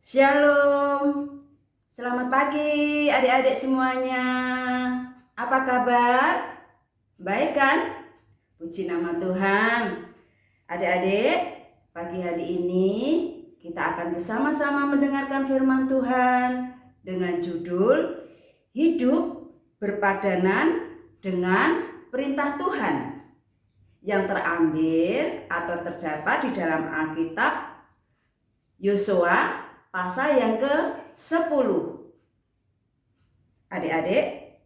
Shalom, selamat pagi adik-adik semuanya. Apa kabar? Baik kan? Puji nama Tuhan. Adik-adik, pagi hari ini kita akan bersama-sama mendengarkan firman Tuhan dengan judul Hidup Berpadanan dengan Perintah Tuhan, yang terambil atau terdapat di dalam Alkitab Yosua pasal yang ke-10. Adik-adik,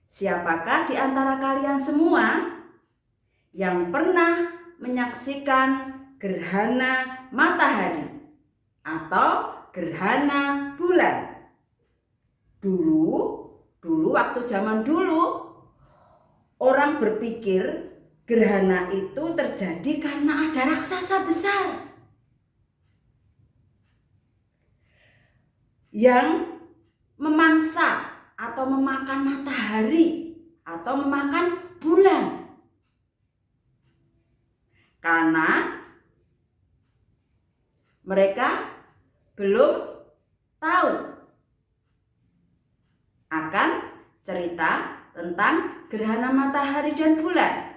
siapakah di antara kalian semua yang pernah menyaksikan gerhana matahari atau gerhana bulan? Dulu waktu zaman dulu, orang berpikir gerhana itu terjadi karena ada raksasa besar yang memangsa atau memakan matahari atau memakan bulan. Karena mereka belum tahu akan cerita tentang gerhana matahari dan bulan.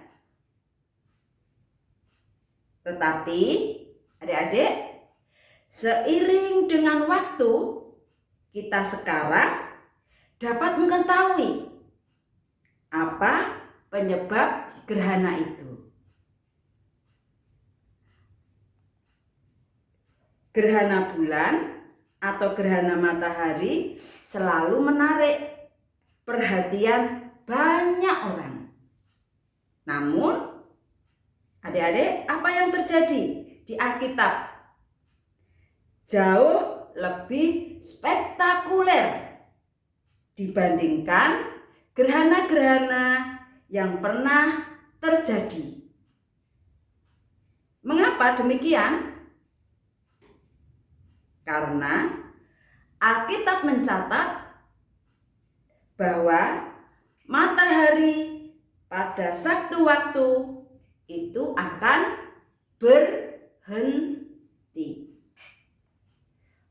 Tetapi adik-adik, seiring dengan waktu, kita sekarang dapat mengetahui apa penyebab gerhana itu. Gerhana bulan atau gerhana matahari selalu menarik perhatian banyak orang. Namun, adik-adik, apa yang terjadi di Alkitab jauh lebih spektakuler dibandingkan gerhana-gerhana yang pernah terjadi. Mengapa demikian? Karena Alkitab mencatat bahwa matahari pada satu waktu itu akan berhenti.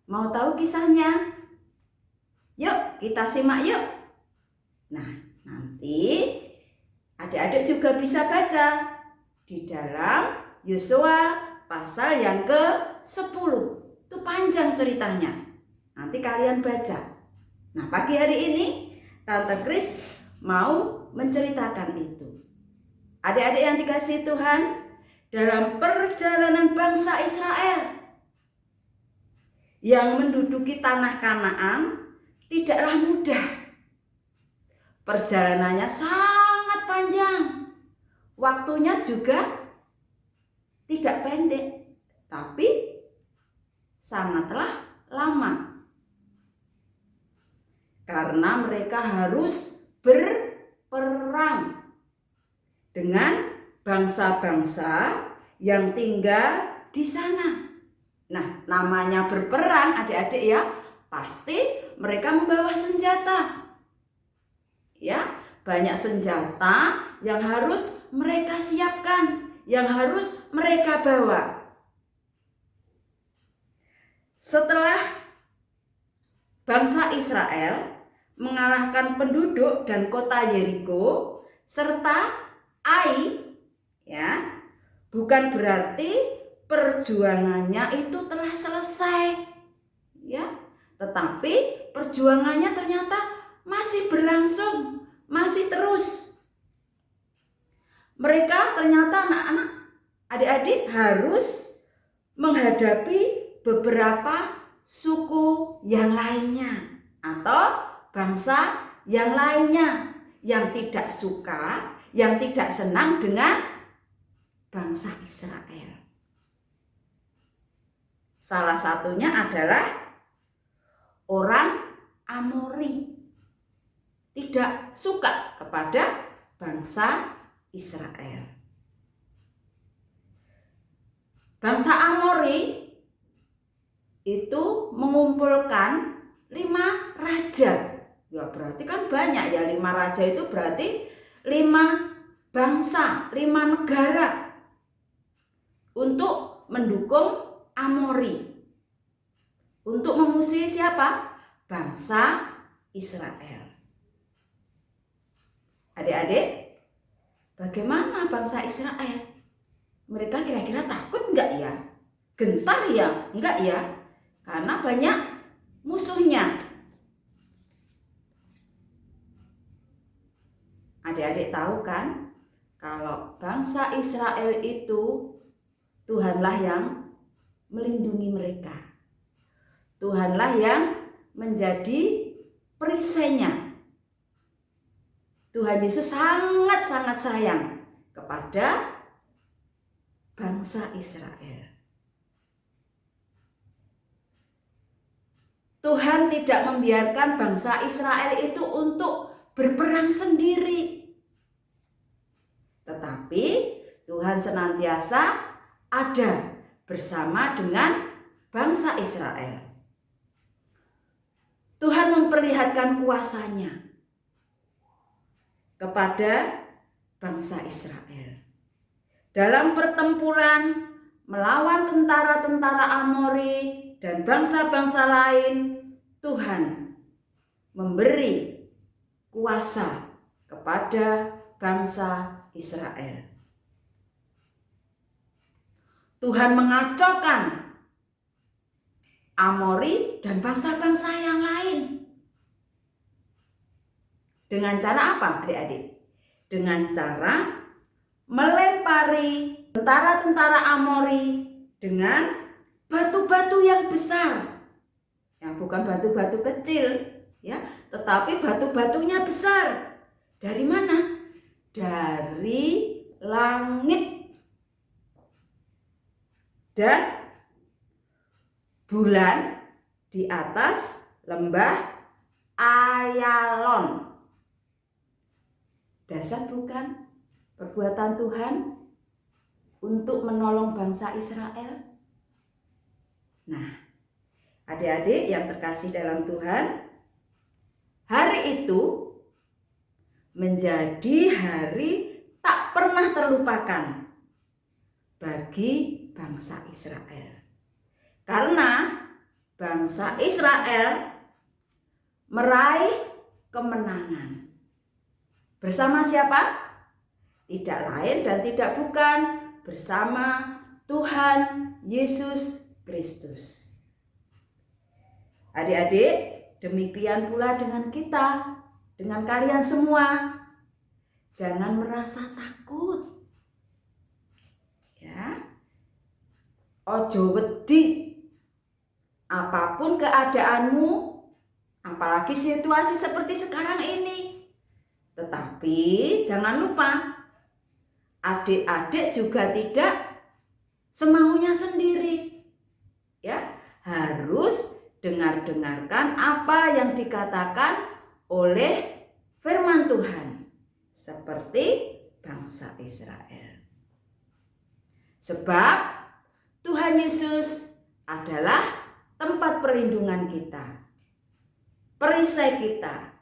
Mau tahu kisahnya? Yuk kita simak yuk. Nah, nanti adik-adik juga bisa baca di dalam Yosua pasal yang ke-10. Itu panjang ceritanya. Nanti kalian baca. Nah, pagi hari ini Tante Kris mau menceritakan itu. Adik-adik yang dikasihi Tuhan, dalam perjalanan bangsa Israel yang menduduki tanah Kanaan tidaklah mudah. Perjalanannya sangat panjang. Waktunya juga tidak pendek, tapi sangatlah lama. Karena mereka harus berperang dengan bangsa-bangsa yang tinggal di sana. Nah, namanya berperang adik-adik ya, pasti mereka membawa senjata. Ya, banyak senjata yang harus mereka siapkan, yang harus mereka bawa. Setelah bangsa Israel mengalahkan penduduk dan kota Yeriko serta Ai, ya, bukan berarti perjuangannya itu telah selesai, ya, tetapi perjuangannya ternyata masih berlangsung, masih terus. Mereka ternyata anak-anak, adik-adik harus menghadapi beberapa suku yang lainnya atau bangsa yang lainnya yang tidak suka, yang tidak senang dengan bangsa Israel. Salah satunya adalah orang Amori, tidak suka kepada bangsa Israel. Bangsa Amori itu mengumpulkan 5 raja. Ya berarti kan banyak ya, 5 raja itu berarti 5 bangsa, 5 negara untuk mendukung Amori. untuk memusuhi siapa? Bangsa Israel. Adik-adik, bagaimana bangsa Israel? Mereka kira-kira takut enggak ya? Gentar ya? Enggak ya? Karena banyak musuhnya. Adik-adik tahu kan? Kalau bangsa Israel itu Tuhanlah yang melindungi mereka. Tuhanlah yang menjadi perisainya. Tuhan Yesus sangat-sangat sayang kepada bangsa Israel. Tuhan tidak membiarkan bangsa Israel itu untuk berperang sendiri. Tetapi Tuhan senantiasa ada bersama dengan bangsa Israel. Tuhan memperlihatkan kuasanya kepada bangsa Israel. Dalam pertempuran melawan tentara-tentara Amori dan bangsa-bangsa lain, Tuhan memberi kuasa kepada bangsa Israel. Tuhan mengacaukan Amori dan bangsa-bangsa yang lain. Dengan cara apa, adik-adik? Dengan cara melempari tentara-tentara Amori dengan batu-batu yang besar. Yang bukan batu-batu kecil, ya, tetapi batu-batunya besar. Dari mana? Dari langit dan bulan di atas lembah Ayalon. Dasar bukan perbuatan Tuhan untuk menolong bangsa Israel? Nah, adik-adik yang terkasih dalam Tuhan, hari itu menjadi hari tak pernah terlupakan bagi bangsa Israel. Karena bangsa Israel meraih kemenangan. Bersama siapa? Tidak lain dan tidak bukan, bersama Tuhan Yesus Kristus. Adik-adik, demikian pula dengan kita, dengan kalian semua. Jangan merasa takut. Ya. Ojo wedi. Apapun keadaanmu, apalagi situasi seperti sekarang ini. Tetapi jangan lupa, adik-adik juga tidak semaunya sendiri. Ya, harus dengarkan apa yang dikatakan oleh firman Tuhan, seperti bangsa Israel. Sebab Tuhan Yesus adalah tempat perlindungan kita, perisai kita.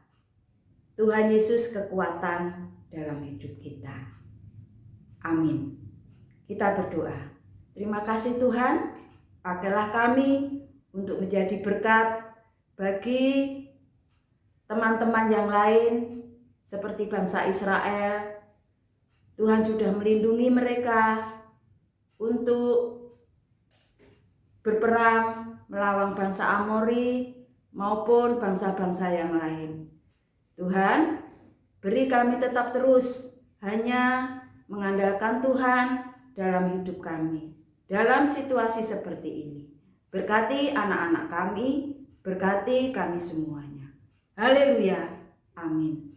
Tuhan Yesus kekuatan dalam hidup kita. Amin. Kita berdoa. Terima kasih Tuhan, pakailah kami untuk menjadi berkat bagi teman-teman yang lain seperti bangsa Israel. Tuhan sudah melindungi mereka untuk berperang melawan bangsa Amori maupun bangsa-bangsa yang lain. Tuhan, beri kami tetap terus hanya mengandalkan Tuhan dalam hidup kami, dalam situasi seperti ini. Berkati anak-anak kami, berkati kami semuanya. Haleluya. Amin.